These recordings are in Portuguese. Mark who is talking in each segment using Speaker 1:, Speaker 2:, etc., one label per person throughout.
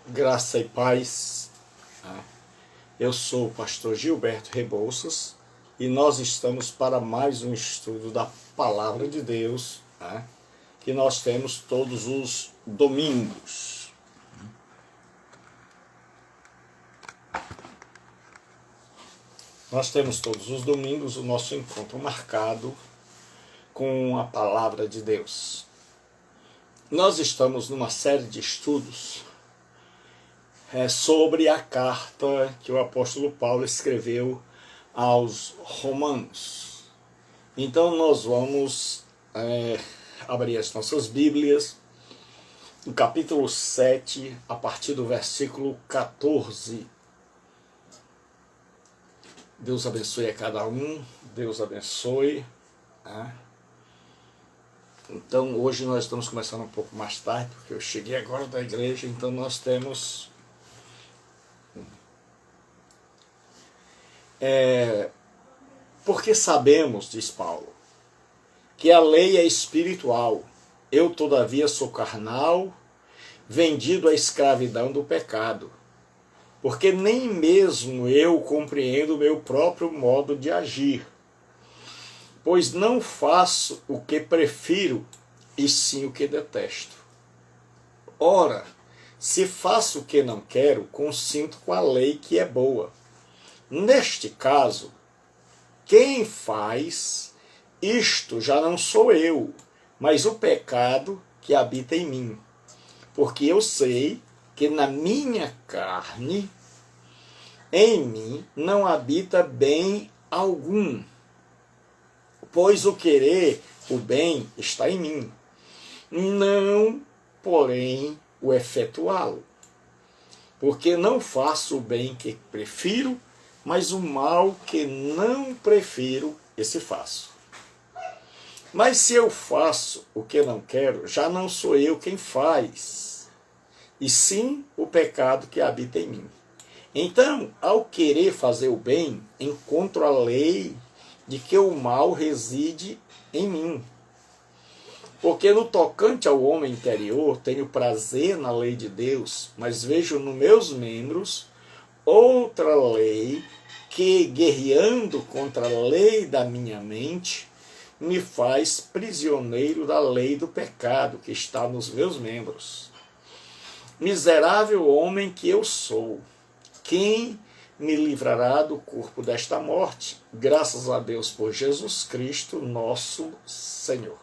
Speaker 1: Graça e paz. Eu sou o pastor Gilberto Rebouças e nós estamos para mais um estudo da Palavra de Deus, que nós temos todos os domingos. Nós temos todos os domingos o nosso encontro marcado com a Palavra de Deus. Nós estamos numa série de estudos sobre a carta que o apóstolo Paulo escreveu aos Romanos. Então nós vamos abrir as nossas Bíblias no capítulo 7, a partir do versículo 14. Deus abençoe a cada um, Deus abençoe. Então hoje nós estamos começando um pouco mais tarde, porque eu cheguei agora da igreja, então nós temos porque sabemos, diz Paulo, que a lei é espiritual, eu todavia sou carnal, vendido à escravidão do pecado, porque nem mesmo eu compreendo o meu próprio modo de agir, pois não faço o que prefiro, e sim o que detesto. Ora, se faço o que não quero, consinto com a lei que é boa. Neste caso, quem faz isto já não sou eu, mas o pecado que habita em mim. Porque eu sei que na minha carne, em mim, não habita bem algum. Pois o querer o bem está em mim, não, porém, o efetuá-lo. Porque não faço o bem que prefiro, mas o mal que não prefiro, esse faço. Mas se eu faço o que não quero, já não sou eu quem faz, e sim o pecado que habita em mim. Então, ao querer fazer o bem, encontro a lei de que o mal reside em mim. Porque no tocante ao homem interior, tenho prazer na lei de Deus, mas vejo nos meus membros outra lei que, guerreando contra a lei da minha mente, me faz prisioneiro da lei do pecado que está nos meus membros. Miserável homem que eu sou, quem me livrará do corpo desta morte? Graças a Deus por Jesus Cristo, nosso Senhor.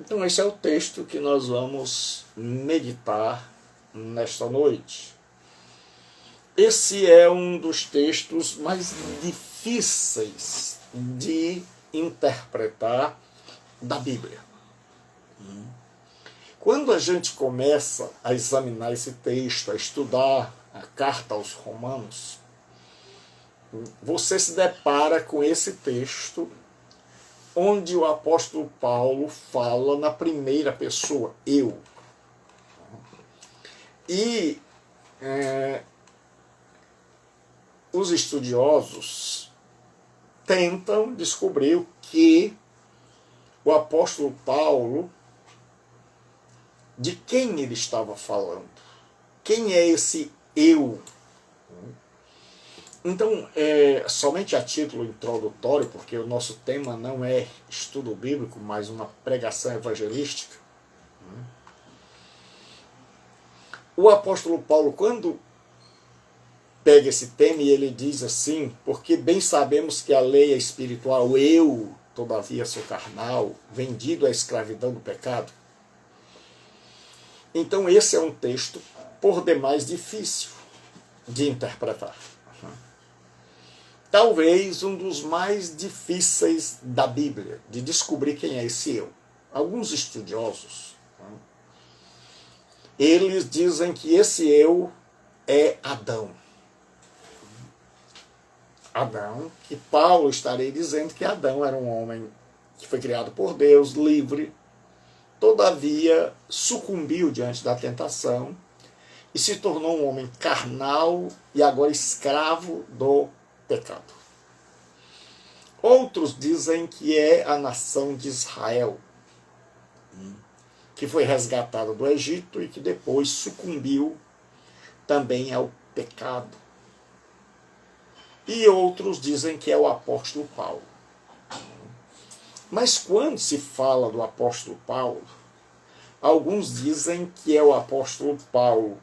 Speaker 1: Então esse é o texto que nós vamos meditar nesta noite. Esse é um dos textos mais difíceis de interpretar da Bíblia. Quando a gente começa a examinar esse texto, a estudar a carta aos Romanos, você se depara com esse texto onde o apóstolo Paulo fala na primeira pessoa, eu. E os estudiosos tentam descobrir o que o apóstolo Paulo, de quem ele estava falando. Quem é esse eu? Então, somente a título introdutório, porque o nosso tema não é estudo bíblico, mas uma pregação evangelística. O apóstolo Paulo, quando pega esse tema e ele diz assim, porque bem sabemos que a lei é espiritual, eu, todavia, sou carnal, vendido à escravidão do pecado. Então esse é um texto por demais difícil de interpretar. Talvez um dos mais difíceis da Bíblia, de descobrir quem é esse eu. Alguns estudiosos, eles dizem que esse eu é Adão. Adão, que Paulo estaria dizendo que Adão era um homem que foi criado por Deus, livre, todavia sucumbiu diante da tentação e se tornou um homem carnal e agora escravo do pecado. Outros dizem que é a nação de Israel, que foi resgatado do Egito e que depois sucumbiu também ao pecado. E outros dizem que é o apóstolo Paulo. Mas quando se fala do apóstolo Paulo, alguns dizem que é o apóstolo Paulo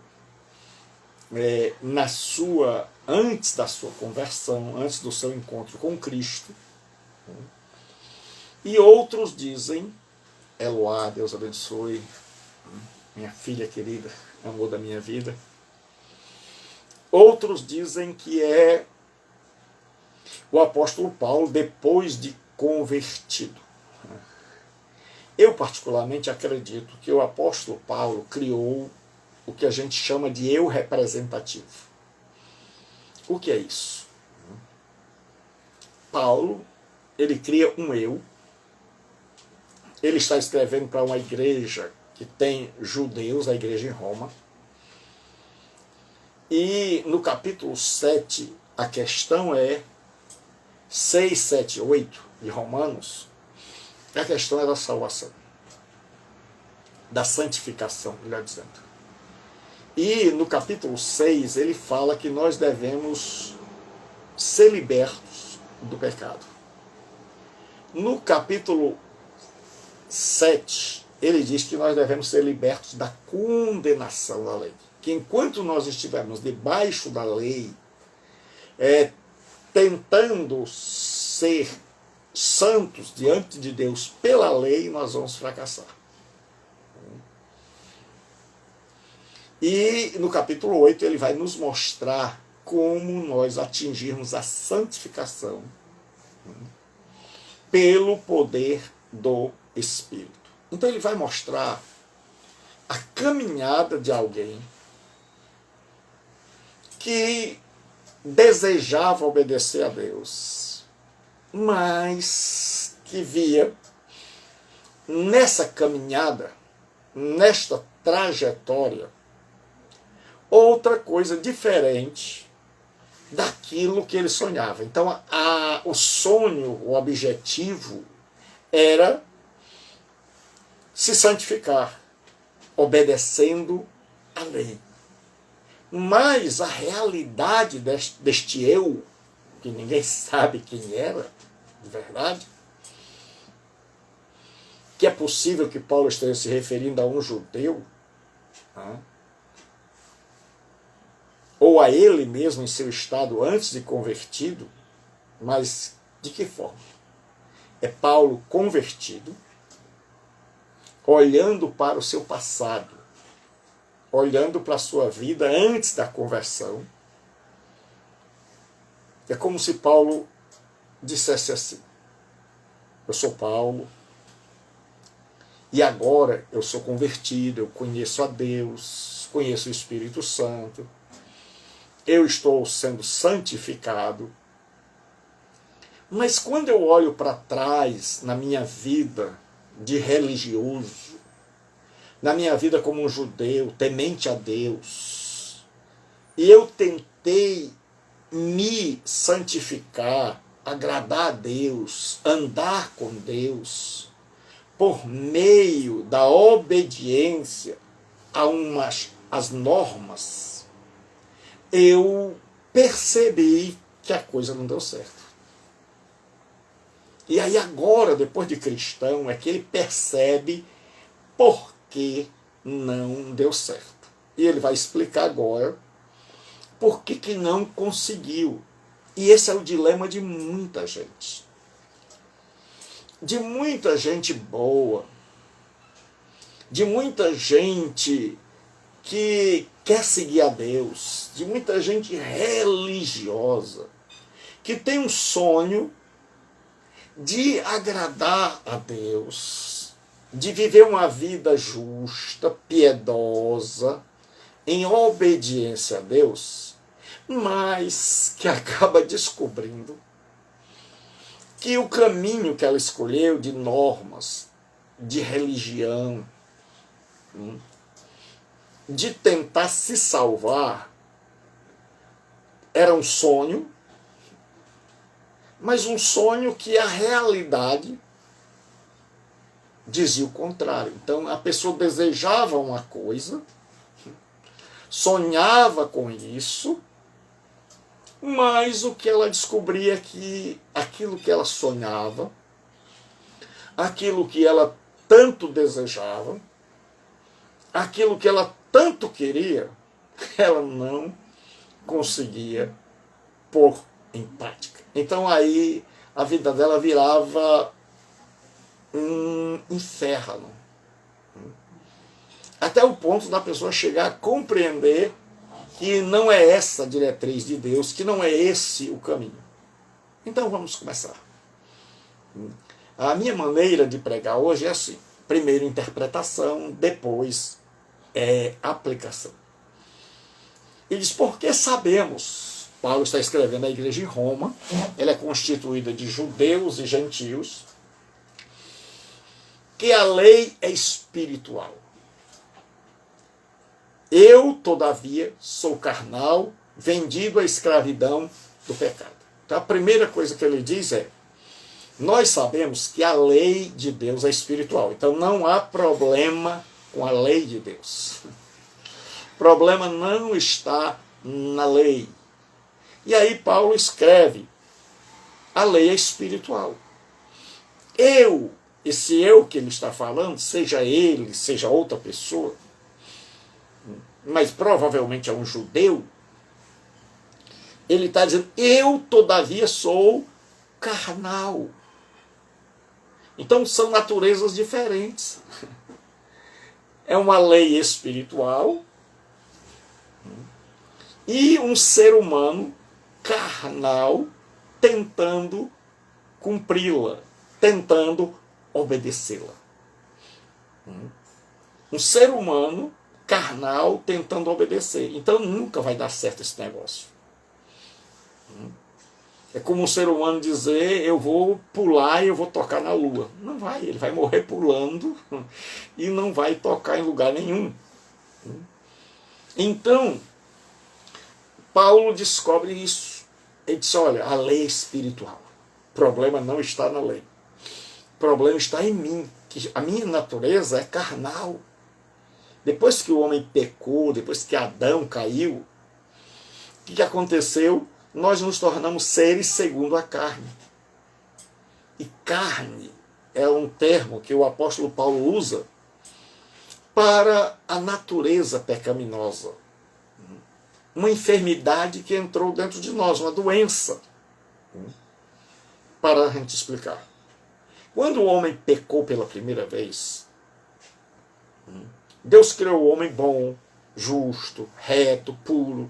Speaker 1: antes da sua conversão, antes do seu encontro com Cristo. E outros dizem, Eloá, Deus abençoe, minha filha querida, amor da minha vida. Outros dizem que é o apóstolo Paulo depois de convertido. Eu particularmente acredito que o apóstolo Paulo criou o que a gente chama de eu representativo. O que é isso? Paulo, ele cria um eu. Ele está escrevendo para uma igreja que tem judeus, a igreja em Roma. E no capítulo 7, a questão é 6, 7, 8 de Romanos, a questão é da salvação, da santificação, melhor dizendo. E no capítulo 6 ele fala que nós devemos ser libertos do pecado. No capítulo 7, ele diz que nós devemos ser libertos da condenação da lei. Que enquanto nós estivermos debaixo da lei, tentando ser santos diante de Deus pela lei, nós vamos fracassar. E no capítulo 8 ele vai nos mostrar como nós atingirmos a santificação pelo poder do Espírito. Então ele vai mostrar a caminhada de alguém que desejava obedecer a Deus, mas que via nessa caminhada, nesta trajetória, outra coisa diferente daquilo que ele sonhava. Então, o sonho, o objetivo, era se santificar, obedecendo a lei. Mas a realidade deste eu, que ninguém sabe quem era, de verdade, que é possível que Paulo esteja se referindo a um judeu, ou a ele mesmo em seu estado antes de convertido, mas de que forma? É Paulo convertido, olhando para o seu passado, olhando para a sua vida antes da conversão. É como se Paulo dissesse assim: eu sou Paulo, e agora eu sou convertido, eu conheço a Deus, conheço o Espírito Santo, eu estou sendo santificado. Mas quando eu olho para trás na minha vida de religioso, na minha vida como um judeu, temente a Deus, e eu tentei me santificar, agradar a Deus, andar com Deus, por meio da obediência às normas, eu percebi que a coisa não deu certo. E aí agora, depois de cristão, é que ele percebe por que não deu certo. E ele vai explicar agora por que não conseguiu. E esse é o dilema de muita gente. De muita gente boa. De muita gente que quer seguir a Deus. De muita gente religiosa. Que tem um sonho de agradar a Deus, de viver uma vida justa, piedosa, em obediência a Deus, mas que acaba descobrindo que o caminho que ela escolheu de normas, de religião, de tentar se salvar, era um sonho, mas um sonho que a realidade dizia o contrário. Então a pessoa desejava uma coisa, sonhava com isso, mas o que ela descobria é que aquilo que ela sonhava, aquilo que ela tanto desejava, aquilo que ela tanto queria, ela não conseguia pôr em prática. Então aí a vida dela virava um inferno. Até o ponto da pessoa chegar a compreender que não é essa a diretriz de Deus, que não é esse o caminho. Então vamos começar. A minha maneira de pregar hoje é assim: primeiro interpretação, depois aplicação. Ele diz, porque sabemos, Paulo está escrevendo à igreja em Roma, ela é constituída de judeus e gentios, que a lei é espiritual. Eu, todavia, sou carnal, vendido à escravidão do pecado. Então a primeira coisa que ele diz é, nós sabemos que a lei de Deus é espiritual, então não há problema com a lei de Deus. O problema não está na lei. E aí Paulo escreve, a lei é espiritual. Esse eu que ele está falando, seja ele, seja outra pessoa, mas provavelmente é um judeu, ele está dizendo, eu todavia sou carnal. Então são naturezas diferentes. É uma lei espiritual e um ser humano carnal tentando cumpri-la, tentando obedecê-la. Um ser humano carnal tentando obedecer. Então nunca vai dar certo esse negócio. É como um ser humano dizer, eu vou pular e eu vou tocar na lua. Não vai, ele vai morrer pulando e não vai tocar em lugar nenhum. Então, Paulo descobre isso. Ele diz, olha, a lei é espiritual. O problema não está na lei. O problema está em mim, que a minha natureza é carnal. Depois que o homem pecou, depois que Adão caiu, o que aconteceu? Nós nos tornamos seres segundo a carne. E carne é um termo que o apóstolo Paulo usa para a natureza pecaminosa. Uma enfermidade que entrou dentro de nós, uma doença. Para a gente explicar. Quando o homem pecou pela primeira vez, Deus criou o homem bom, justo, reto, puro,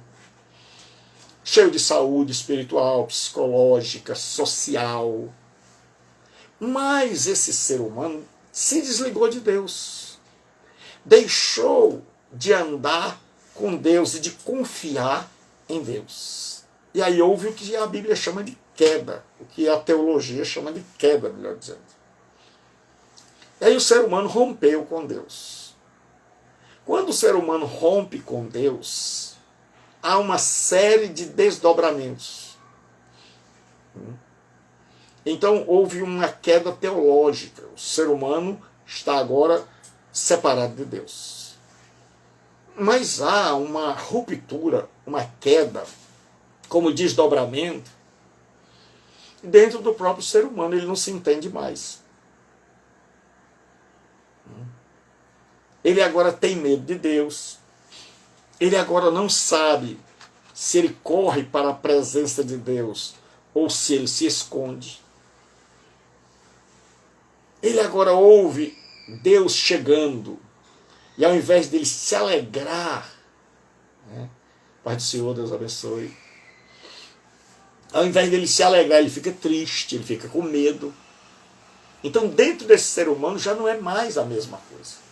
Speaker 1: cheio de saúde espiritual, psicológica, social. Mas esse ser humano se desligou de Deus. Deixou de andar com Deus e de confiar em Deus. E aí houve o que a Bíblia chama de queda, o que a teologia chama de queda, melhor dizendo. E aí o ser humano rompeu com Deus. Quando o ser humano rompe com Deus, há uma série de desdobramentos. Então houve uma queda teológica. O ser humano está agora separado de Deus. Mas há uma ruptura, uma queda, como desdobramento, dentro do próprio ser humano. Ele não se entende mais. Ele agora tem medo de Deus. Ele agora não sabe se ele corre para a presença de Deus ou se ele se esconde. Ele agora ouve Deus chegando e ao invés dele se alegrar, Pai do Senhor, Deus abençoe, ao invés dele se alegrar, ele fica triste, ele fica com medo. Então dentro desse ser humano já não é mais a mesma coisa.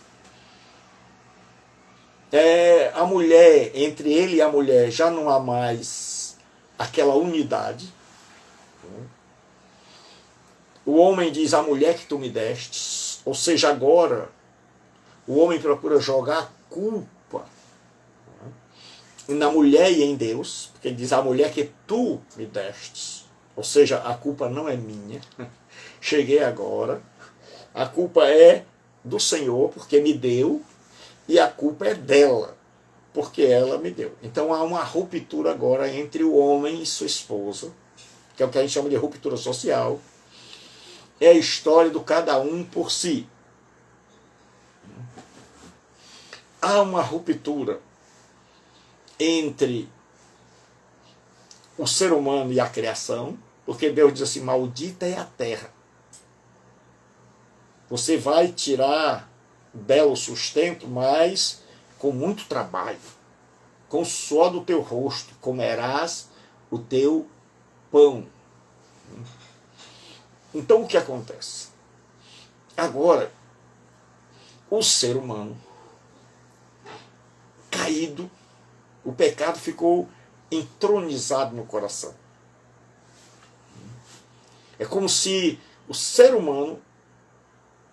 Speaker 1: A mulher, entre ele e a mulher, já não há mais aquela unidade. O homem diz, a mulher que tu me destes. Ou seja, agora, o homem procura jogar a culpa na mulher e em Deus, porque ele diz, a mulher que tu me destes. Ou seja, a culpa não é minha. Cheguei agora. A culpa é do Senhor, porque me deu, e a culpa é dela, porque ela me deu. Então há uma ruptura agora entre o homem e sua esposa, que é o que a gente chama de ruptura social. É a história do cada um por si. Há uma ruptura entre o ser humano e a criação, porque Deus diz assim, maldita é a terra. Você vai tirar dela o sustento, mas com muito trabalho, com o suor do teu rosto, comerás o teu pão. Então o que acontece? Agora, o ser humano caído, o pecado ficou entronizado no coração. É como se o ser humano,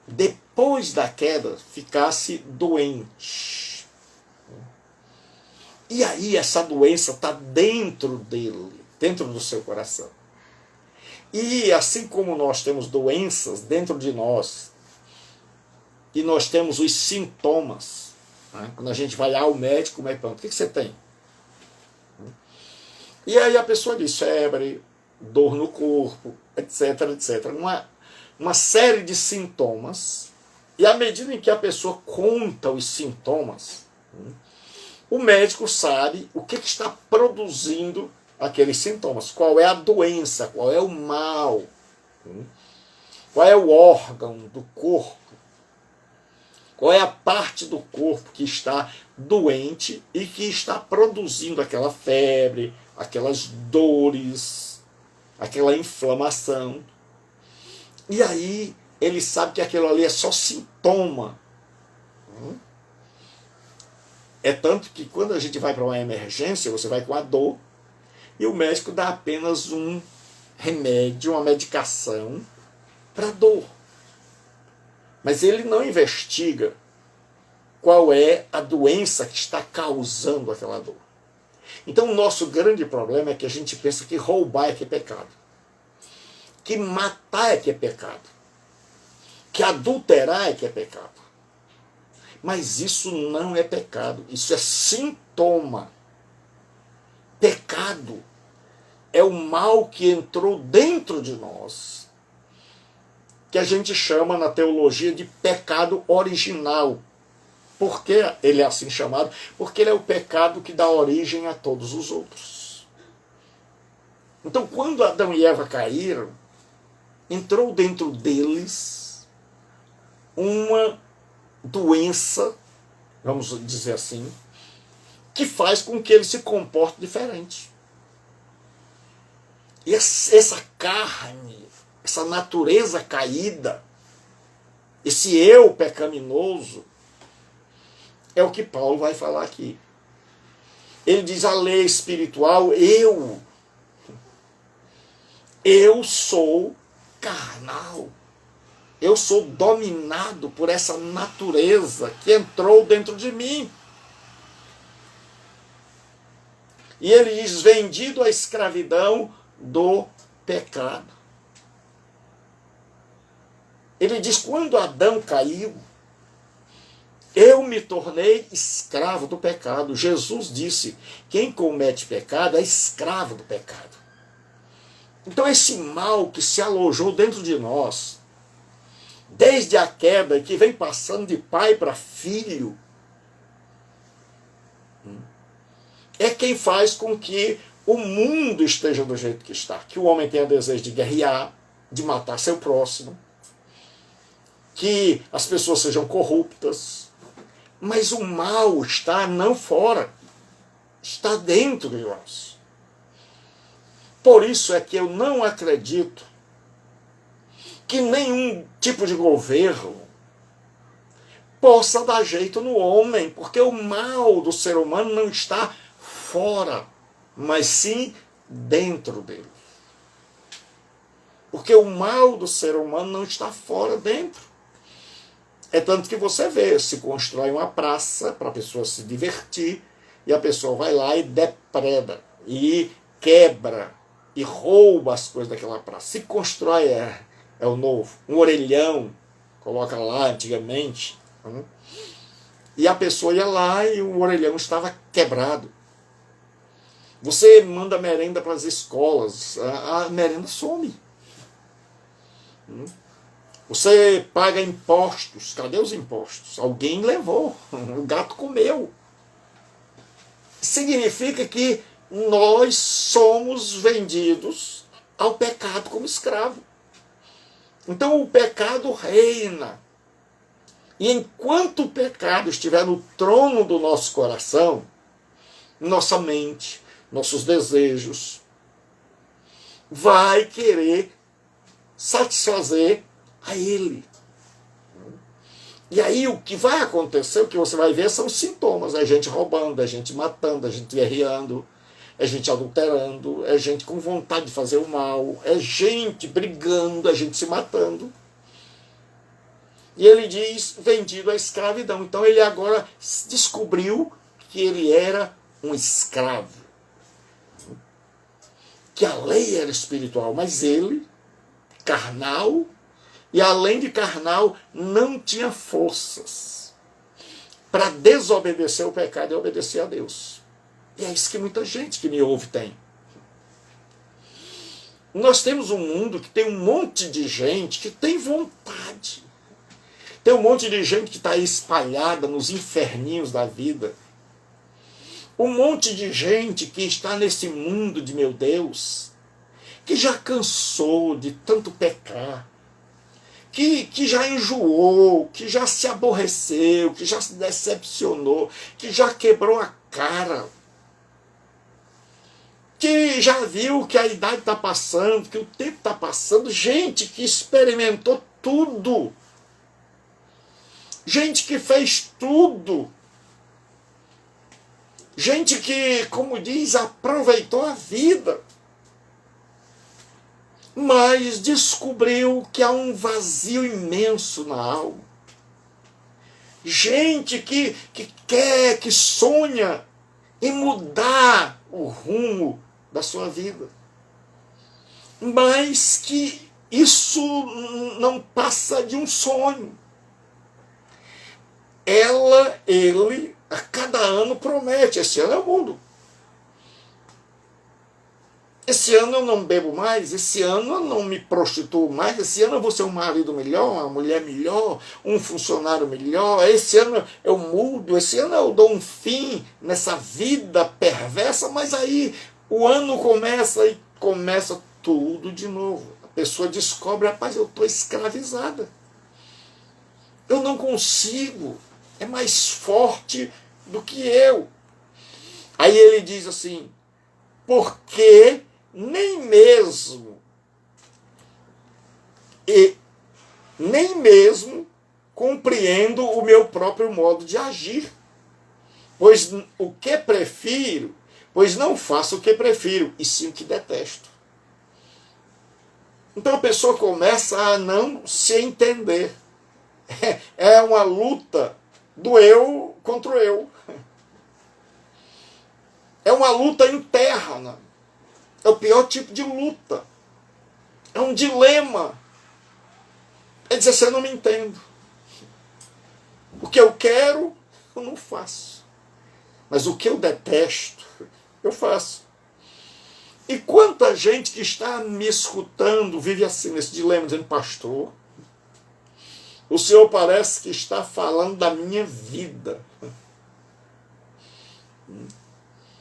Speaker 1: depois da queda, ficasse doente. E aí essa doença está dentro dele, dentro do seu coração. E assim como nós temos doenças dentro de nós, e nós temos os sintomas, né? Quando a gente vai ao médico, o médico pergunta, o que você tem? E aí a pessoa diz febre, dor no corpo, etc, etc. Uma série de sintomas, e à medida em que a pessoa conta os sintomas, o médico sabe o que está produzindo aqueles sintomas, qual é a doença, qual é o mal, qual é o órgão do corpo, qual é a parte do corpo que está doente e que está produzindo aquela febre, aquelas dores, aquela inflamação. E aí ele sabe que aquilo ali é só sintoma. É tanto que quando a gente vai para uma emergência, você vai com a dor, e o médico dá apenas um remédio, uma medicação para dor. Mas ele não investiga qual é a doença que está causando aquela dor. Então o nosso grande problema é que a gente pensa que roubar é que é pecado, que matar é que é pecado, que adulterar é que é pecado. Mas isso não é pecado, isso é sintoma. Pecado é o mal que entrou dentro de nós, que a gente chama na teologia de pecado original. Por que ele é assim chamado? Porque ele é o pecado que dá origem a todos os outros. Então, quando Adão e Eva caíram, entrou dentro deles uma doença, vamos dizer assim, que faz com que eles se comportem diferente. E essa carne, essa natureza caída, esse eu pecaminoso, é o que Paulo vai falar aqui. Ele diz a lei espiritual, eu sou carnal. Eu sou dominado por essa natureza que entrou dentro de mim. E ele diz, vendido à escravidão do pecado. Ele diz, quando Adão caiu, eu me tornei escravo do pecado. Jesus disse, quem comete pecado é escravo do pecado. Então esse mal que se alojou dentro de nós, desde a queda, que vem passando de pai para filho, é quem faz com que o mundo esteja do jeito que está. Que o homem tenha desejo de guerrear, de matar seu próximo, que as pessoas sejam corruptas. Mas o mal está não fora, está dentro de nós. Por isso é que eu não acredito que nenhum tipo de governo possa dar jeito no homem, porque o mal do ser humano não está fora, mas sim dentro dele. Porque o mal do ser humano não está fora, dentro. É tanto que você vê, se constrói uma praça para a pessoa se divertir, e a pessoa vai lá e depreda, e quebra, e rouba as coisas daquela praça. Se constrói, é o novo, um orelhão, coloca lá antigamente, né? E a pessoa ia lá e o orelhão estava quebrado. Você manda merenda para as escolas, a merenda some. Você paga impostos, cadê os impostos? Alguém levou, o gato comeu. Significa que nós somos vendidos ao pecado como escravo. Então o pecado reina. E enquanto o pecado estiver no trono do nosso coração, nossa mente, nossos desejos, vai querer satisfazer a ele. E aí o que vai acontecer, o que você vai ver são os sintomas. É gente roubando, é gente matando, é gente guerreando, é gente adulterando, é gente com vontade de fazer o mal, é gente brigando, é gente se matando. E ele diz, vendido à escravidão. Então ele agora descobriu que ele era um escravo. Que a lei era espiritual, mas ele, carnal, e além de carnal, não tinha forças para desobedecer o pecado e obedecer a Deus. E é isso que muita gente que me ouve tem. Nós temos um mundo que tem um monte de gente que tem vontade. Tem um monte de gente que está aí espalhada nos inferninhos da vida. Um monte de gente que está nesse mundo de meu Deus, que já cansou de tanto pecar, que já enjoou, que já se aborreceu, que já se decepcionou, que já quebrou a cara, que já viu que a idade está passando, que o tempo está passando, gente que experimentou tudo, gente que fez tudo, gente que, como diz, aproveitou a vida, mas descobriu que há um vazio imenso na alma. Gente que quer, que sonha em mudar o rumo da sua vida, mas que isso não passa de um sonho. Ele, a cada ano promete, esse ano é o mundo. Esse ano eu não bebo mais, esse ano eu não me prostituo mais, esse ano eu vou ser um marido melhor, uma mulher melhor, um funcionário melhor, esse ano eu mudo, esse ano eu dou um fim nessa vida perversa, mas aí o ano começa e começa tudo de novo. A pessoa descobre, rapaz, eu estou escravizada. Eu não consigo, é mais forte do que eu. Aí ele diz assim, porque nem mesmo compreendo o meu próprio modo de agir. Pois o que prefiro, pois não faço o que prefiro, e sim o que detesto. Então a pessoa começa a não se entender. É uma luta do eu contra o eu. É uma luta interna. É o pior tipo de luta. É um dilema. É dizer assim, eu não me entendo. O que eu quero, eu não faço. Mas o que eu detesto, eu faço. E quanta gente que está me escutando vive assim, nesse dilema, dizendo, pastor, o senhor parece que está falando da minha vida.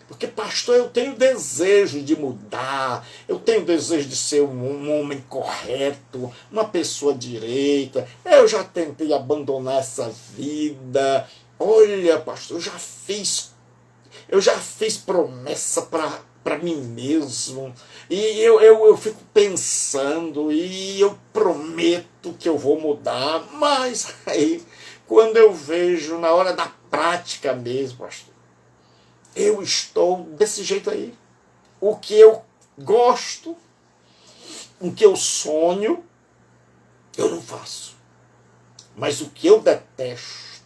Speaker 1: Porque, pastor, eu tenho desejo de mudar, eu tenho desejo de ser um homem correto, uma pessoa direita, eu já tentei abandonar essa vida. Olha, pastor, eu já fiz promessa para mim mesmo, e eu fico pensando, e eu prometo que eu vou mudar, mas aí, quando eu vejo na hora da prática mesmo, pastor, eu estou desse jeito aí. O que eu gosto, o que eu sonho, eu não faço. Mas o que eu detesto,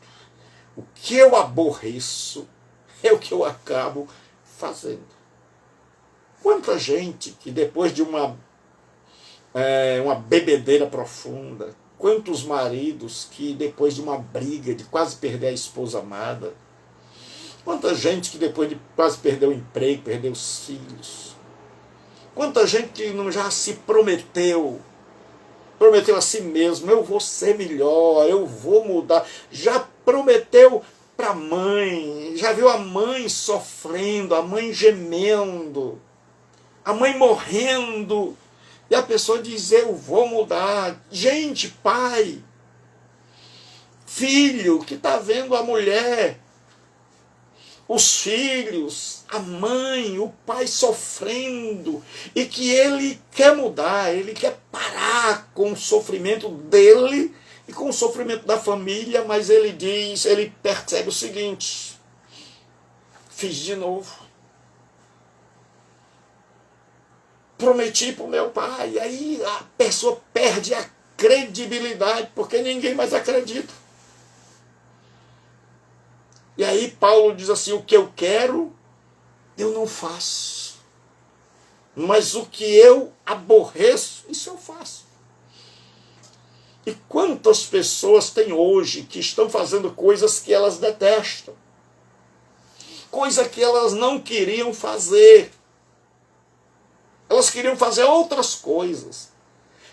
Speaker 1: o que eu aborreço, é o que eu acabo fazendo. Quanta gente que depois de uma bebedeira profunda, Quantos maridos que depois de uma briga, de quase perder a esposa amada, quanta gente que depois de quase perder o emprego, perdeu os filhos, quanta gente que não já se prometeu a si mesmo, eu vou ser melhor, eu vou mudar, já prometeu para a mãe, já viu a mãe sofrendo, a mãe gemendo, a mãe morrendo, e a pessoa diz, eu vou mudar. Gente, pai, filho, que está vendo a mulher, os filhos, a mãe, o pai sofrendo, e que ele quer mudar, ele quer parar com o sofrimento dele e com o sofrimento da família, mas ele diz, ele percebe o seguinte, fiz de novo. Prometi para o meu pai, aí a pessoa perde a credibilidade, porque ninguém mais acredita. E aí Paulo diz assim, o que eu quero, eu não faço. Mas o que eu aborreço, isso eu faço. E quantas pessoas tem hoje que estão fazendo coisas que elas detestam? Coisa que elas não queriam fazer. Elas queriam fazer outras coisas.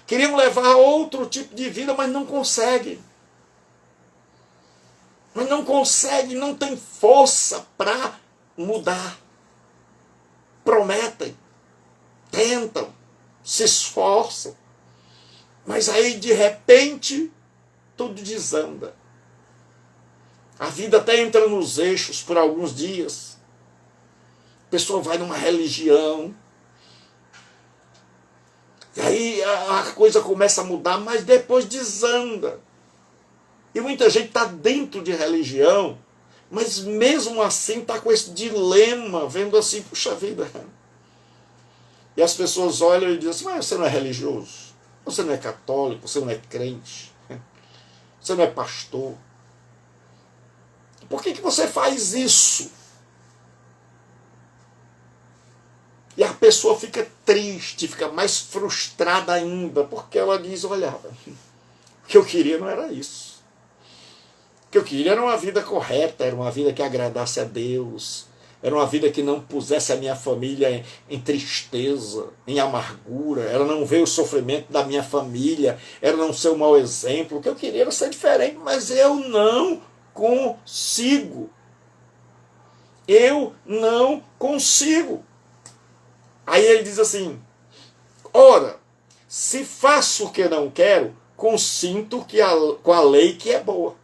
Speaker 1: Queriam levar outro tipo de vida, mas não conseguem. Mas não conseguem, não tem força para mudar. Prometem, tentam, se esforçam. Mas aí, de repente, tudo desanda. A vida até entra nos eixos por alguns dias. A pessoa vai numa religião. E aí a coisa começa a mudar, mas depois desanda. E muita gente está dentro de religião, mas mesmo assim está com esse dilema, vendo assim, puxa vida. E as pessoas olham e dizem assim, mas você não é religioso, você não é católico, você não é crente, você não é pastor. Por que você faz isso? E a pessoa fica triste, fica mais frustrada ainda, porque ela diz, olha, o que eu queria não era isso. O que eu queria era uma vida correta, era uma vida que agradasse a Deus, era uma vida que não pusesse a minha família em tristeza, em amargura, era não ver o sofrimento da minha família, era não ser um mau exemplo. O que eu queria era ser diferente, mas eu não consigo. Eu não consigo. Aí ele diz assim, ora, se faço o que não quero, consinto com a lei que é boa.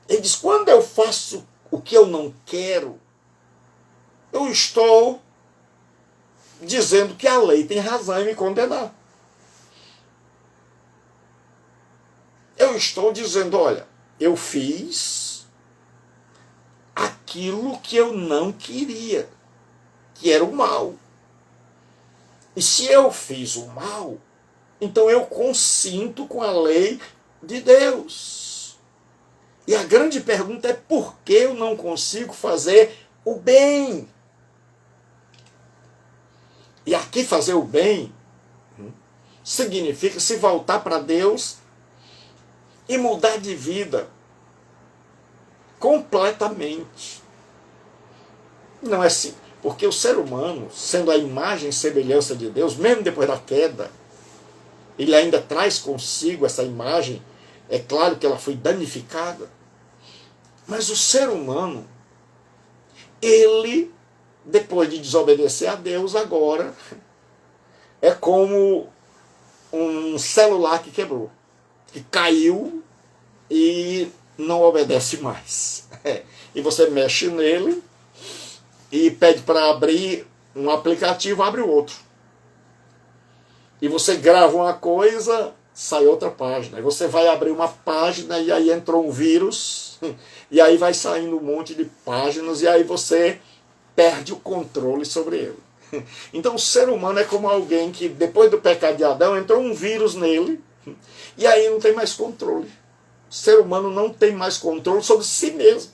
Speaker 1: Ele diz, quando eu faço o que eu não quero, eu estou dizendo que a lei tem razão em me condenar. Eu estou dizendo, olha, eu fiz aquilo que eu não queria, que era o mal. E se eu fiz o mal, então eu consinto com a lei de Deus. E a grande pergunta é por que eu não consigo fazer o bem? E aqui fazer o bem significa se voltar para Deus e mudar de vida completamente. Não é assim, porque o ser humano, sendo a imagem e semelhança de Deus, mesmo depois da queda, ele ainda traz consigo essa imagem. É claro que ela foi danificada, mas o ser humano, ele, depois de desobedecer a Deus, agora é como um celular que quebrou, que caiu e não obedece mais. E você mexe nele e pede para abrir um aplicativo, abre o outro. E você grava uma coisa, sai outra página. E você vai abrir uma página e aí entrou um vírus, e aí vai saindo um monte de páginas, e aí você perde o controle sobre ele. Então o ser humano é como alguém que depois do pecado de Adão entrou um vírus nele, e aí não tem mais controle. O ser humano não tem mais controle sobre si mesmo.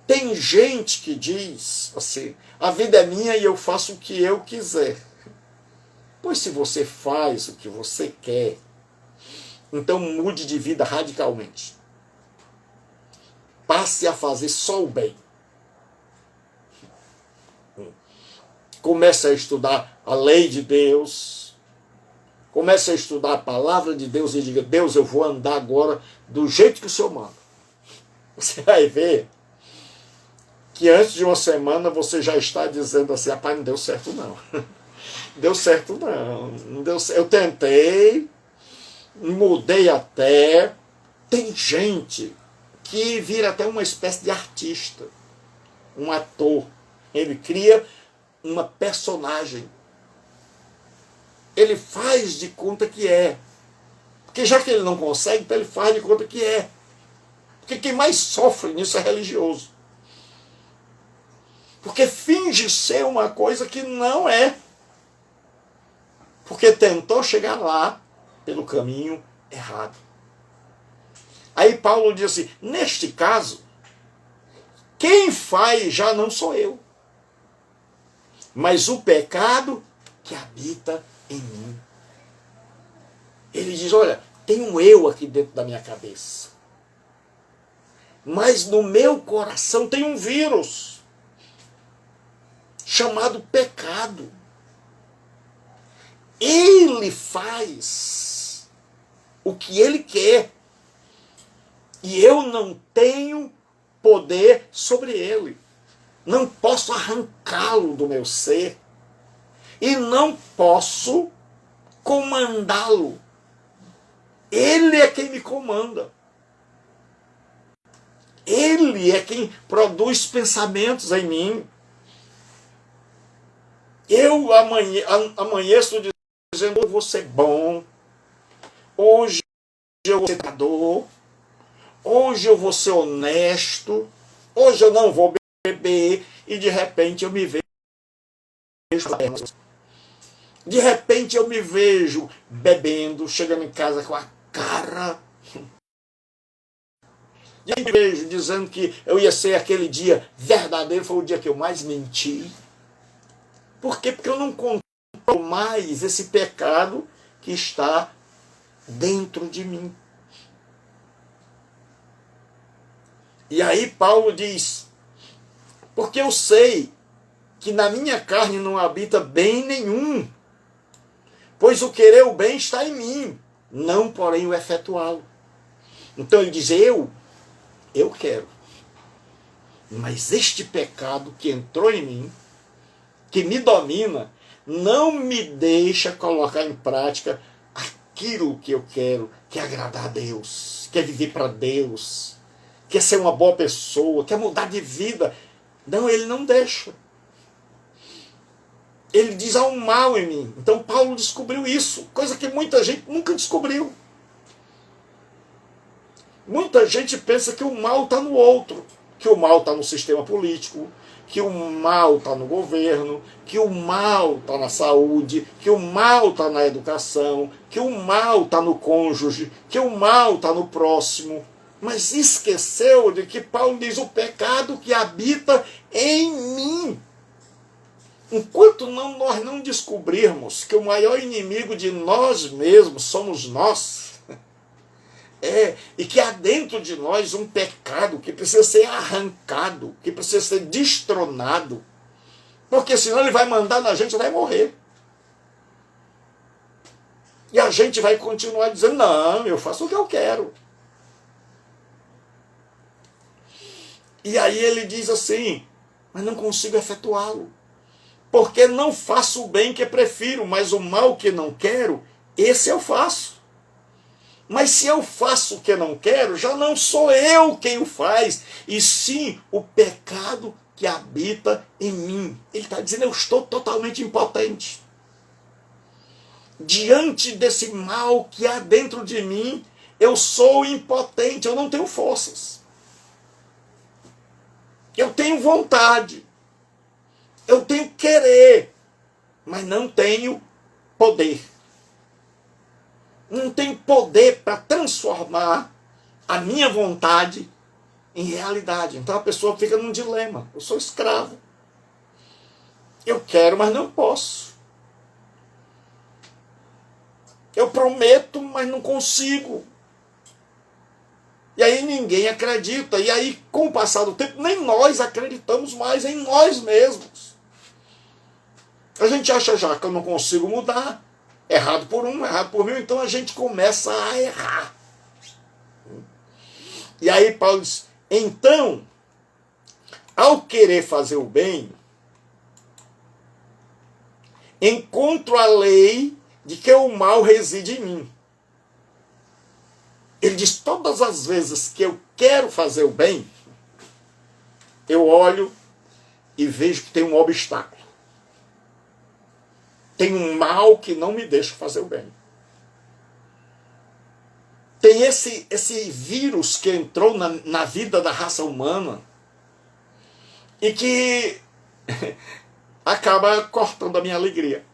Speaker 1: Tem gente que diz assim, a vida é minha e eu faço o que eu quiser. Pois se você faz o que você quer, então mude de vida radicalmente. Passe a fazer só o bem. Comece a estudar a lei de Deus. Comece a estudar a palavra de Deus e diga: Deus, eu vou andar agora do jeito que o Senhor manda. Você vai ver que antes de uma semana você já está dizendo assim: rapaz, não deu certo não. Deu certo não. Não deu certo. Eu tentei, mudei até. Tem gente que vira até uma espécie de artista, um ator. Ele cria uma personagem. Ele faz de conta que é. Porque já que ele não consegue, então ele faz de conta que é. Porque quem mais sofre nisso é religioso. Porque finge ser uma coisa que não é. Porque tentou chegar lá pelo caminho errado. Aí Paulo diz assim: neste caso, quem faz já não sou eu, mas o pecado que habita em mim. Ele diz: olha, tem um eu aqui dentro da minha cabeça, mas no meu coração tem um vírus chamado pecado. Ele faz o que ele quer e eu não tenho poder sobre ele. Não posso arrancá-lo do meu ser e não posso comandá-lo. Ele é quem me comanda. Ele é quem produz pensamentos em mim. Eu amanheço dizendo: eu vou ser bom, hoje eu vou ser pecador, hoje eu vou ser honesto, hoje eu não vou beber, e de repente eu me vejo. De repente eu me vejo bebendo, chegando em casa com a cara. E eu me vejo dizendo que eu ia ser aquele dia verdadeiro, foi o dia que eu mais menti. Por quê? Porque eu não controlo mais esse pecado que está dentro de mim. E aí Paulo diz: porque eu sei que na minha carne não habita bem nenhum, pois o querer o bem está em mim, não porém o efetuá-lo. Então ele diz: eu quero, mas este pecado que entrou em mim, que me domina, não me deixa colocar em prática aquilo que eu quero, que é agradar a Deus, que é viver para Deus, que é ser uma boa pessoa, que é mudar de vida. Não, ele não deixa. Ele diz: há um mal em mim. Então Paulo descobriu isso, coisa que muita gente nunca descobriu. Muita gente pensa que o mal está no outro, que o mal está no sistema político, que o mal está no governo, que o mal está na saúde, que o mal está na educação, que o mal está no cônjuge, que o mal está no próximo. Mas esqueceu de que Paulo diz: o pecado que habita em mim. Enquanto nós não descobrirmos que o maior inimigo de nós mesmos somos nós, e que há dentro de nós um pecado que precisa ser arrancado, que precisa ser destronado, porque senão ele vai mandar na gente e vai morrer. E a gente vai continuar dizendo: não, eu faço o que eu quero. E aí ele diz assim: mas não consigo efetuá-lo, porque não faço o bem que prefiro, mas o mal que não quero, esse eu faço. Mas se eu faço o que não quero, já não sou eu quem o faz, e sim o pecado que habita em mim. Ele está dizendo: eu estou totalmente impotente. Diante desse mal que há dentro de mim, eu sou impotente, eu não tenho forças. Eu tenho vontade, eu tenho querer, mas não tenho poder. Não tenho poder para transformar a minha vontade em realidade. Então a pessoa fica num dilema: eu sou escravo. Eu quero, mas não posso. Eu prometo, mas não consigo. E aí ninguém acredita. E aí, com o passar do tempo, nem nós acreditamos mais em nós mesmos. A gente acha já que eu não consigo mudar. Errado por um, errado por mil. Então a gente começa a errar. E aí Paulo diz, então, ao querer fazer o bem, encontro a lei de que o mal reside em mim. Ele diz, todas as vezes que eu quero fazer o bem, eu olho e vejo que tem um obstáculo. Tem um mal que não me deixa fazer o bem. Tem esse vírus que entrou na vida da raça humana e que acaba cortando a minha alegria.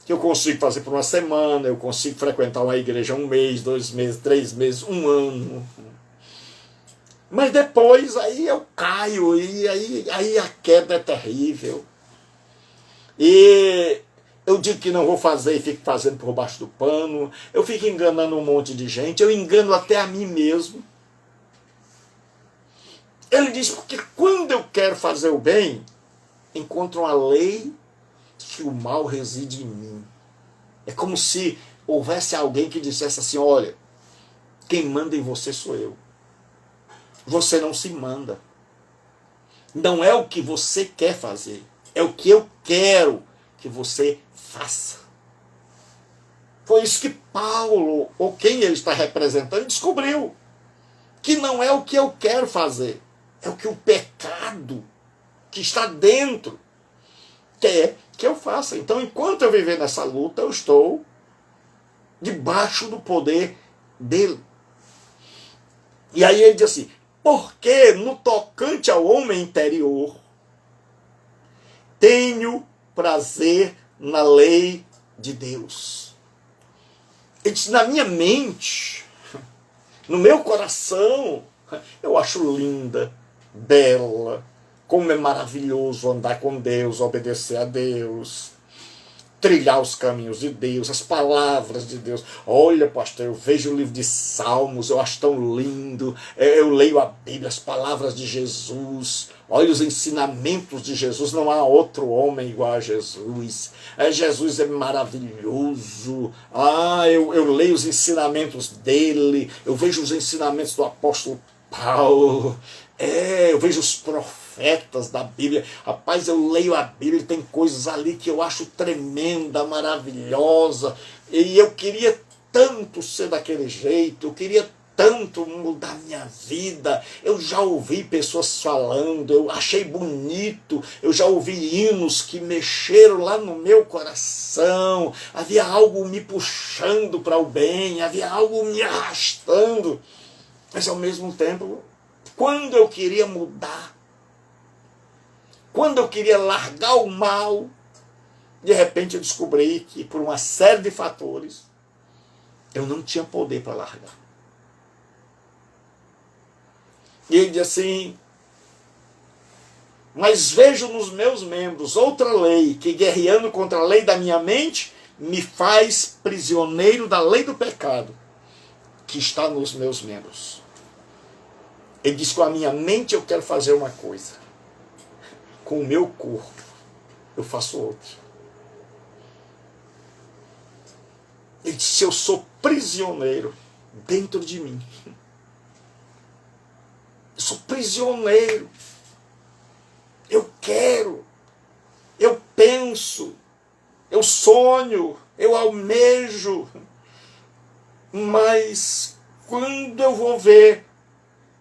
Speaker 1: Que eu consigo fazer por uma semana, eu consigo frequentar uma igreja 1 mês, 2 meses, 3 meses, 1 ano. Mas depois aí eu caio e aí a queda é terrível. E eu digo que não vou fazer e fico fazendo por baixo do pano. Eu fico enganando um monte de gente. Eu engano até a mim mesmo. Ele diz, porque quando eu quero fazer o bem, encontro uma lei que o mal reside em mim. É como se houvesse alguém que dissesse assim, olha, quem manda em você sou eu. Você não se manda. Não é o que você quer fazer. É o que eu quero que você faça. Foi isso que Paulo, ou quem ele está representando, descobriu. Que não é o que eu quero fazer. É o que o pecado que está dentro quer que eu faça. Então, enquanto eu viver nessa luta, eu estou debaixo do poder dele. E aí ele diz assim, porque no tocante ao homem interior, tenho prazer na lei de Deus. Ele diz, na minha mente, no meu coração, eu acho linda, bela, como é maravilhoso andar com Deus, obedecer a Deus, trilhar os caminhos de Deus, as palavras de Deus. Olha, pastor, eu vejo o livro de Salmos, eu acho tão lindo, eu leio a Bíblia, as palavras de Jesus, olha os ensinamentos de Jesus, não há outro homem igual a Jesus. Jesus é maravilhoso, eu leio os ensinamentos dele, eu vejo os ensinamentos do apóstolo Paulo, eu vejo os profetas da Bíblia. Rapaz, eu leio a Bíblia e tem coisas ali que eu acho tremenda, maravilhosa. E eu queria tanto ser daquele jeito, eu queria tanto mudar minha vida. Eu já ouvi pessoas falando, eu achei bonito, eu já ouvi hinos que mexeram lá no meu coração. Havia algo me puxando para o bem, havia algo me arrastando. Mas ao mesmo tempo, quando eu queria mudar, quando eu queria largar o mal, de repente eu descobri que por uma série de fatores, eu não tinha poder para largar. E ele diz assim, mas vejo nos meus membros outra lei, que guerreando contra a lei da minha mente, me faz prisioneiro da lei do pecado, que está nos meus membros. Ele diz, com a minha mente eu quero fazer uma coisa. Com o meu corpo eu faço outra. Ele diz, eu sou prisioneiro dentro de mim. Eu sou prisioneiro. Eu quero. Eu penso. Eu sonho. Eu almejo. Mas quando eu vou ver,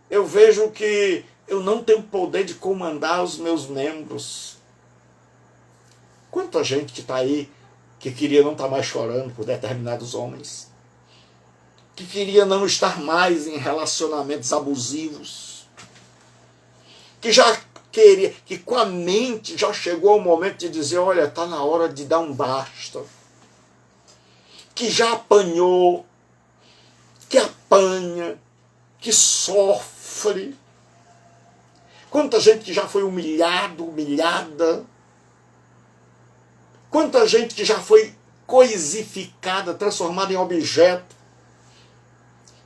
Speaker 1: eu vejo que eu não tenho poder de comandar os meus membros. Quanta gente que está aí, que queria não estar mais chorando por determinados homens, que queria não estar mais em relacionamentos abusivos, que já queria, que com a mente já chegou o momento de dizer, olha, está na hora de dar um basta, que já apanhou, que apanha, que sofre. Quanta gente que já foi humilhado, humilhada. Quanta gente que já foi coisificada, transformada em objeto.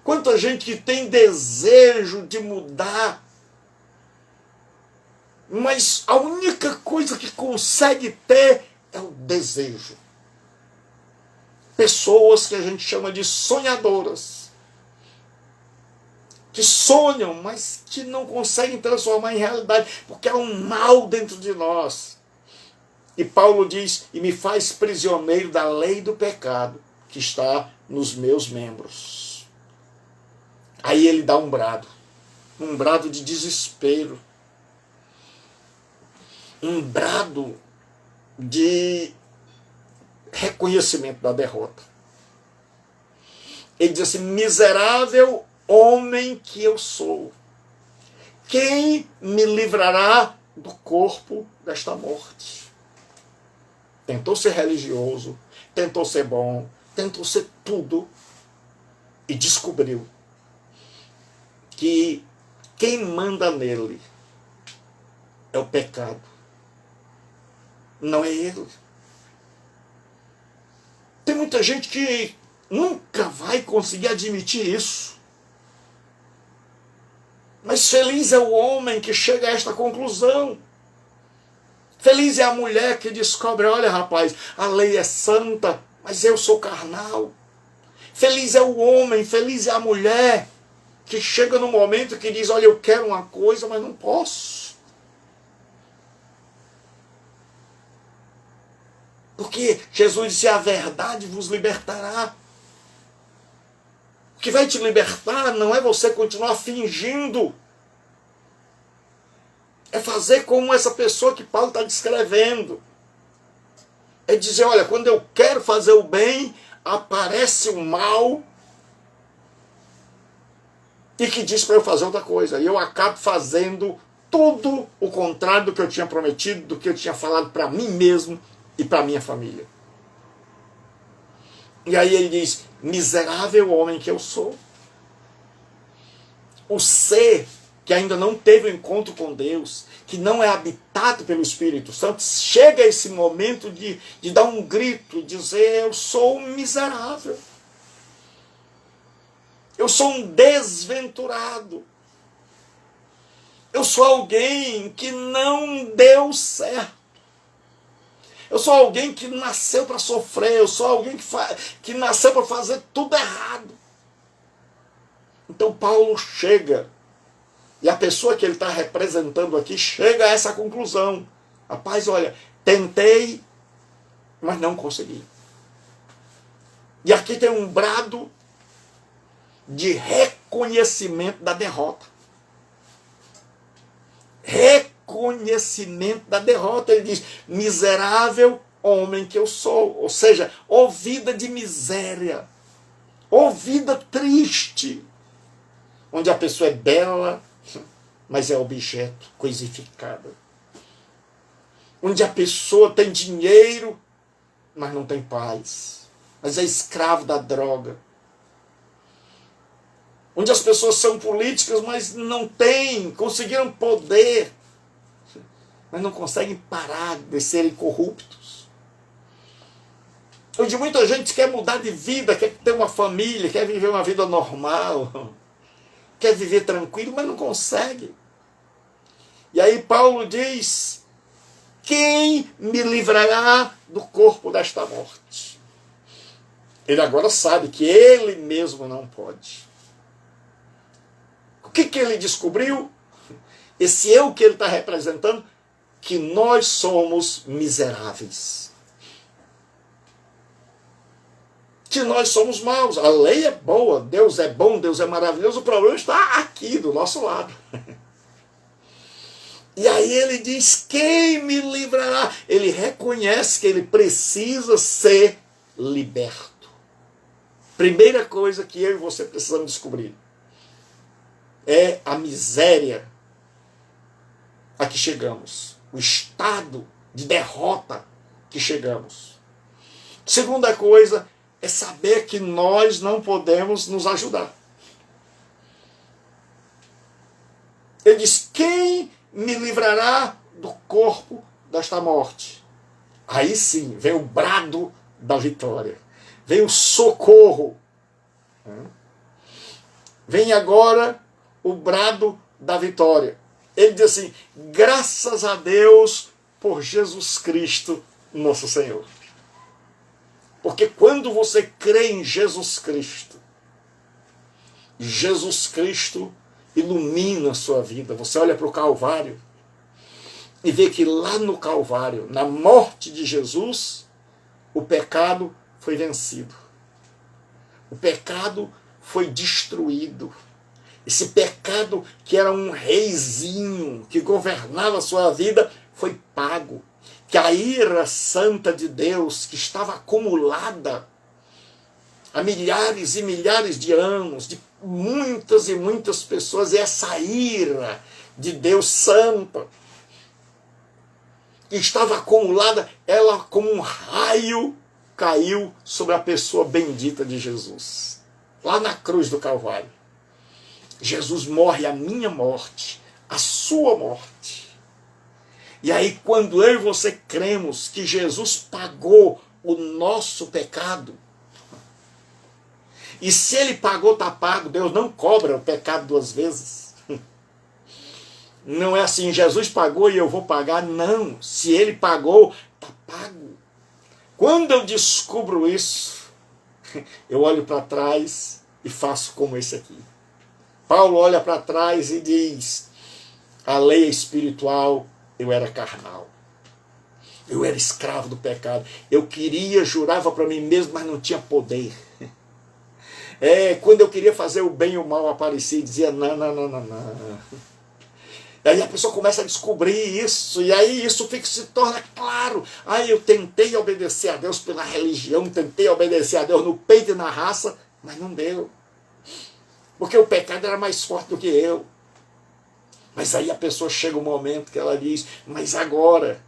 Speaker 1: Quanta gente que tem desejo de mudar, mas a única coisa que consegue ter é o desejo. Pessoas que a gente chama de sonhadoras, que sonham, mas que não conseguem transformar em realidade, porque há um mal dentro de nós. E Paulo diz, e me faz prisioneiro da lei do pecado que está nos meus membros. Aí ele dá um brado de desespero, um brado de reconhecimento da derrota. Ele diz assim, miserável homem que eu sou, quem me livrará do corpo desta morte? Tentou ser religioso, tentou ser bom, tentou ser tudo e descobriu que quem manda nele é o pecado, não é ele. Tem muita gente que nunca vai conseguir admitir isso. Mas feliz é o homem que chega a esta conclusão. Feliz é a mulher que descobre, olha rapaz, a lei é santa, mas eu sou carnal. Feliz é o homem, feliz é a mulher que chega no momento que diz, olha, eu quero uma coisa, mas não posso. Porque Jesus disse, a verdade vos libertará. O que vai te libertar não é você continuar fingindo. É fazer como essa pessoa que Paulo está descrevendo. É dizer, olha, quando eu quero fazer o bem, aparece o mal e que diz para eu fazer outra coisa. E eu acabo fazendo tudo o contrário do que eu tinha prometido, do que eu tinha falado para mim mesmo e para minha família. E aí ele diz, miserável homem que eu sou. O ser que ainda não teve um encontro com Deus, que não é habitado pelo Espírito Santo, chega a esse momento de dar um grito, dizer, eu sou um miserável. Eu sou um desventurado. Eu sou alguém que não deu certo. Eu sou alguém que nasceu para sofrer. Eu sou alguém que nasceu para fazer tudo errado. Então Paulo chega, e a pessoa que ele está representando aqui chega a essa conclusão. Rapaz, olha, tentei, mas não consegui. E aqui tem um brado de reconhecimento da derrota. Reconhecimento da derrota. Ele diz, miserável homem que eu sou. Ou seja, ó vida de miséria, ó vida triste, onde a pessoa é bela, mas é objeto, coisificada. Onde a pessoa tem dinheiro, mas não tem paz, mas é escravo da droga. Onde as pessoas são políticas, mas não têm, conseguiram poder, mas não conseguem parar de serem corruptos. Onde muita gente quer mudar de vida, quer ter uma família, quer viver uma vida normal, quer viver tranquilo, mas não consegue. E aí Paulo diz, quem me livrará do corpo desta morte? Ele agora sabe que ele mesmo não pode. O que ele descobriu? Esse eu que ele está representando, que nós somos miseráveis. Que nós somos maus. A lei é boa, Deus é bom, Deus é maravilhoso. O problema está aqui, do nosso lado. E aí ele diz, quem me livrará? Ele reconhece que ele precisa ser liberto. Primeira coisa que eu e você precisamos descobrir é a miséria a que chegamos. O estado de derrota que chegamos. Segunda coisa é saber que nós não podemos nos ajudar. Ele diz, quem me livrará do corpo desta morte? Aí sim, vem o brado da vitória. Vem o socorro. Vem agora o brado da vitória. Ele diz assim: graças a Deus por Jesus Cristo, nosso Senhor. Porque quando você crê em Jesus Cristo, Jesus Cristo ilumina a sua vida. Você olha para o Calvário e vê que lá no Calvário, na morte de Jesus, o pecado foi vencido. O pecado foi destruído. Esse pecado que era um reizinho que governava a sua vida foi pago. Que a ira santa de Deus, que estava acumulada há milhares e milhares de anos, de muitas e muitas pessoas, e essa ira de Deus santa, que estava acumulada, ela como um raio caiu sobre a pessoa bendita de Jesus. Lá na cruz do Calvário. Jesus morre a minha morte, a sua morte. E aí, quando eu e você cremos que Jesus pagou o nosso pecado, e se ele pagou, está pago, Deus não cobra o pecado duas vezes. Não é assim, Jesus pagou e eu vou pagar, não. Se ele pagou, está pago. Quando eu descubro isso, eu olho para trás e faço como esse aqui. Paulo olha para trás e diz: a lei é espiritual, eu era carnal. Eu era escravo do pecado. Eu queria, jurava para mim mesmo, mas não tinha poder. Quando eu queria fazer o bem e o mal, aparecia e dizia: não, não, não, não, não. Aí a pessoa começa a descobrir isso, e aí isso se torna claro. Aí eu tentei obedecer a Deus pela religião, tentei obedecer a Deus no peito e na raça, mas não deu. Porque o pecado era mais forte do que eu. Mas aí a pessoa chega um momento que ela diz: mas agora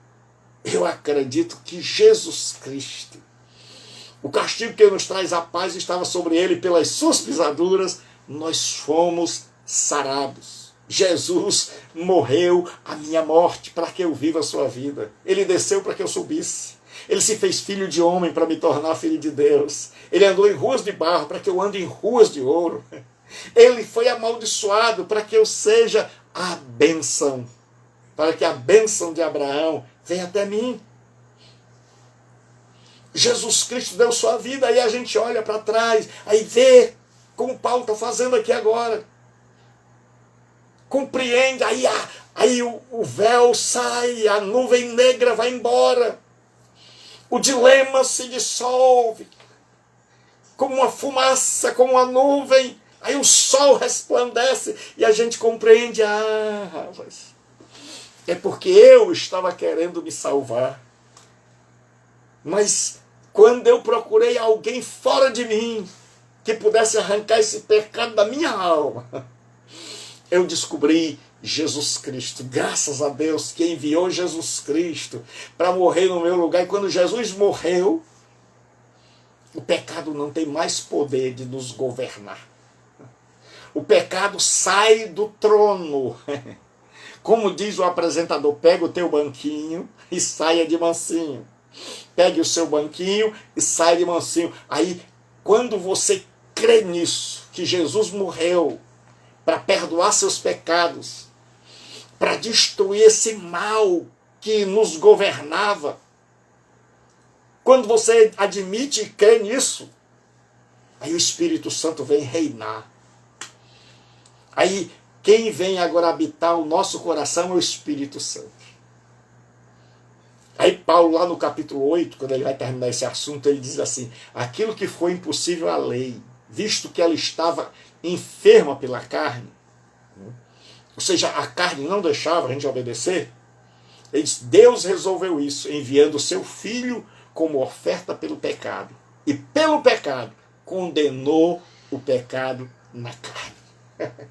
Speaker 1: eu acredito que Jesus Cristo, o castigo que nos traz a paz estava sobre ele, pelas suas pisaduras nós fomos sarados. Jesus morreu a minha morte para que eu viva a sua vida. Ele desceu para que eu subisse. Ele se fez filho de homem para me tornar filho de Deus. Ele andou em ruas de barro para que eu ande em ruas de ouro. Ele foi amaldiçoado para que eu seja a bênção, para que a bênção de Abraão venha até mim. Jesus Cristo deu sua vida, aí a gente olha para trás, aí vê como Paulo está fazendo aqui agora. Compreende, aí o véu sai, a nuvem negra vai embora, o dilema se dissolve, como uma fumaça, como uma nuvem, aí o sol resplandece e a gente compreende: rapaz, é porque eu estava querendo me salvar, mas quando eu procurei alguém fora de mim, que pudesse arrancar esse pecado da minha alma, eu descobri Jesus Cristo. Graças a Deus que enviou Jesus Cristo para morrer no meu lugar. E quando Jesus morreu, o pecado não tem mais poder de nos governar. O pecado sai do trono. Como diz o apresentador: pega o teu banquinho e saia de mansinho. Pegue o seu banquinho e saia de mansinho. Aí, quando você crê nisso, que Jesus morreu para perdoar seus pecados, para destruir esse mal que nos governava, quando você admite e crê nisso, aí o Espírito Santo vem reinar. Aí quem vem agora habitar o nosso coração é o Espírito Santo. Aí Paulo, lá no capítulo 8, quando ele vai terminar esse assunto, ele diz assim: aquilo que foi impossível à lei, visto que ela estava enferma pela carne, ou seja, a carne não deixava a gente obedecer, ele diz: Deus resolveu isso, enviando o seu Filho como oferta pelo pecado. E pelo pecado, condenou o pecado na carne.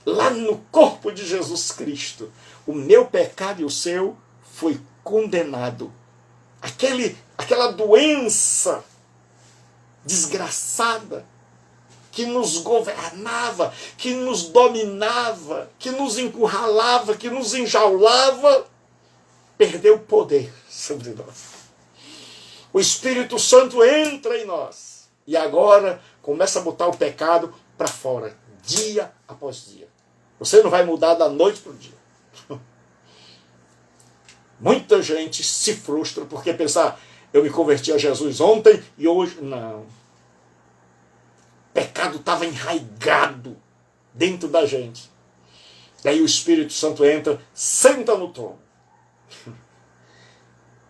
Speaker 1: Lá no corpo de Jesus Cristo, o meu pecado e o seu foi condenado. Aquela doença desgraçada que nos governava, que nos dominava, que nos encurralava, que nos enjaulava, perdeu o poder sobre nós. O Espírito Santo entra em nós. E agora começa a botar o pecado para fora, dia após dia. Você não vai mudar da noite para o dia. Muita gente se frustra porque pensa, eu me converti a Jesus ontem e hoje... Não. O pecado estava enraigado dentro da gente. E aí o Espírito Santo entra, senta no trono.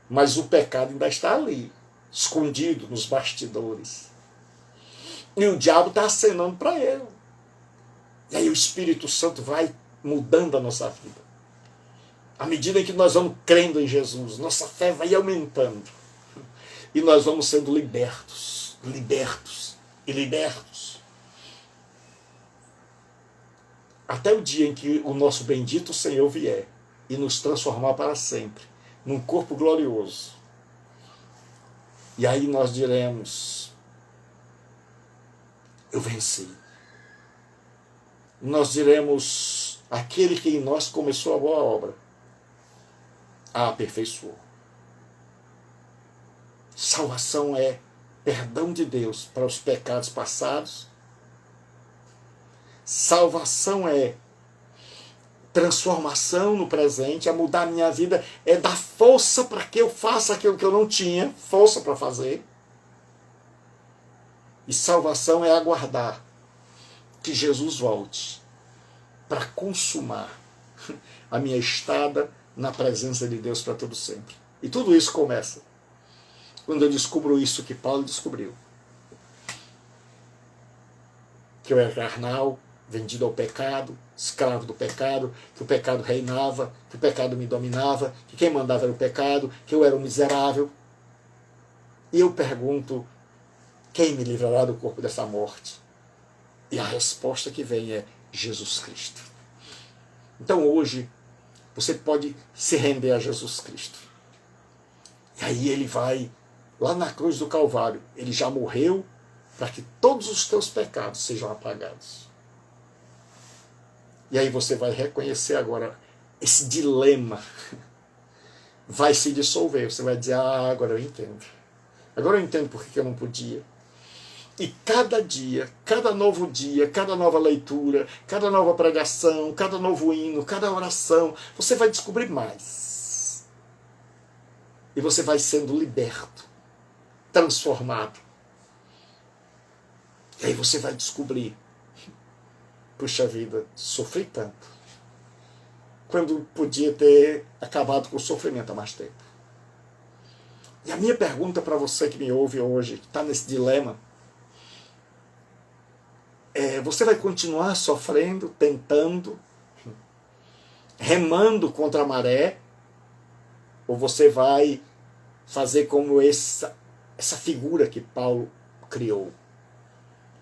Speaker 1: Mas o pecado ainda está ali, escondido nos bastidores. E o diabo está acenando para ele. E aí o Espírito Santo vai mudando a nossa vida. À medida que nós vamos crendo em Jesus, nossa fé vai aumentando. E nós vamos sendo libertos, libertos e libertos. Até o dia em que o nosso bendito Senhor vier e nos transformar para sempre num corpo glorioso. E aí nós diremos, eu venci. Nós diremos, aquele que em nós começou a boa obra, a aperfeiçoou. Salvação é perdão de Deus para os pecados passados. Salvação é transformação no presente, é mudar a minha vida, é dar força para que eu faça aquilo que eu não tinha força para fazer. E salvação é aguardar que Jesus volte para consumar a minha estada na presença de Deus para todo sempre. E tudo isso começa quando eu descubro isso que Paulo descobriu. Que eu era carnal, vendido ao pecado, escravo do pecado, que o pecado reinava, que o pecado me dominava, que quem mandava era o pecado, que eu era um miserável. E eu pergunto, quem me livrará do corpo dessa morte? E a resposta que vem é Jesus Cristo. Então hoje, você pode se render a Jesus Cristo. E aí ele vai, lá na cruz do Calvário, ele já morreu para que todos os teus pecados sejam apagados. E aí você vai reconhecer agora esse dilema. Vai se dissolver. Você vai dizer, agora eu entendo. Agora eu entendo por que eu não podia. E cada dia, cada novo dia, cada nova leitura, cada nova pregação, cada novo hino, cada oração, você vai descobrir mais. E você vai sendo liberto, transformado. E aí você vai descobrir, puxa vida, sofri tanto, quando podia ter acabado com o sofrimento há mais tempo. E a minha pergunta para você que me ouve hoje, que está nesse dilema, você vai continuar sofrendo, tentando, remando contra a maré, ou você vai fazer como essa figura que Paulo criou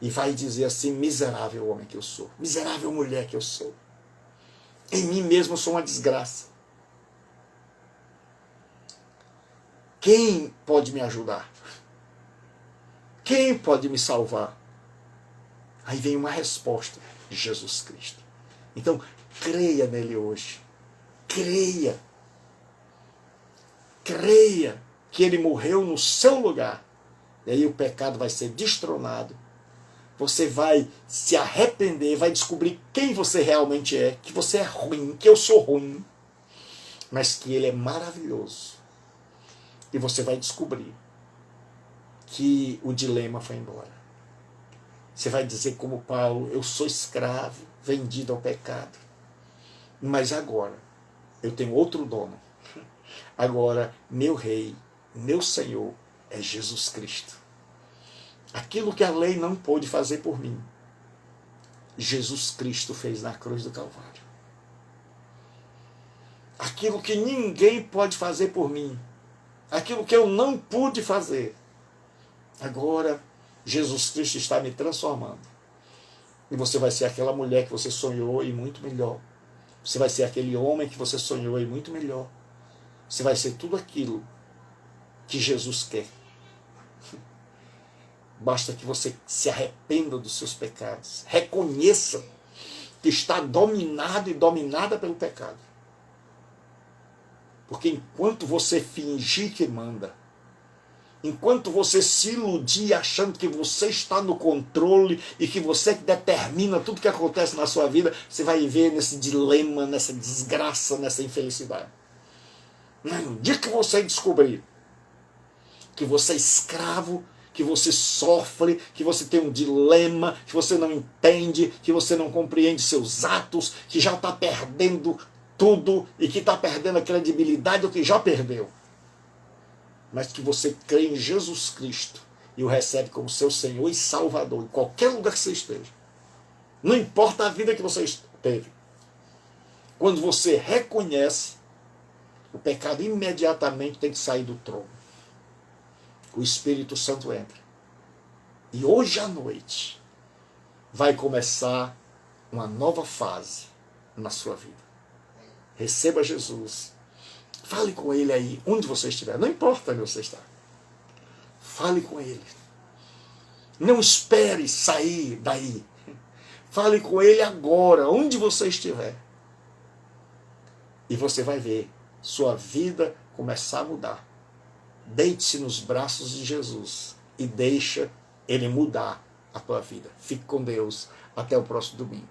Speaker 1: e vai dizer assim, miserável homem que eu sou, miserável mulher que eu sou, em mim mesmo eu sou uma desgraça. Quem pode me ajudar? Quem pode me salvar? Aí vem uma resposta de Jesus Cristo. Então, creia nele hoje. Creia. Creia que ele morreu no seu lugar. E aí o pecado vai ser destronado. Você vai se arrepender, vai descobrir quem você realmente é, que você é ruim, que eu sou ruim, mas que ele é maravilhoso. E você vai descobrir que o dilema foi embora. Você vai dizer como Paulo, eu sou escravo, vendido ao pecado. Mas agora, eu tenho outro dono. Agora, meu rei, meu Senhor, é Jesus Cristo. Aquilo que a lei não pôde fazer por mim, Jesus Cristo fez na cruz do Calvário. Aquilo que ninguém pode fazer por mim, aquilo que eu não pude fazer, agora Jesus Cristo está me transformando. E você vai ser aquela mulher que você sonhou e muito melhor. Você vai ser aquele homem que você sonhou e muito melhor. Você vai ser tudo aquilo que Jesus quer. Basta que você se arrependa dos seus pecados. Reconheça que está dominado e dominada pelo pecado. Porque enquanto você fingir que manda, Enquanto você se iludir achando que você está no controle e que você que determina tudo que acontece na sua vida, você vai viver nesse dilema, nessa desgraça, nessa infelicidade. No dia que você descobrir que você é escravo, que você sofre, que você tem um dilema, que você não entende, que você não compreende seus atos, que já está perdendo tudo e que está perdendo a credibilidade ou que já perdeu, mas que você crê em Jesus Cristo e o recebe como seu Senhor e Salvador, em qualquer lugar que você esteja. Não importa a vida que você teve. Quando você reconhece, o pecado imediatamente tem que sair do trono. O Espírito Santo entra. E hoje à noite vai começar uma nova fase na sua vida. Receba Jesus. Fale com Ele aí, onde você estiver. Não importa onde você está. Fale com Ele. Não espere sair daí. Fale com Ele agora, onde você estiver. E você vai ver sua vida começar a mudar. Deite-se nos braços de Jesus e deixa Ele mudar a tua vida. Fique com Deus. Até o próximo domingo.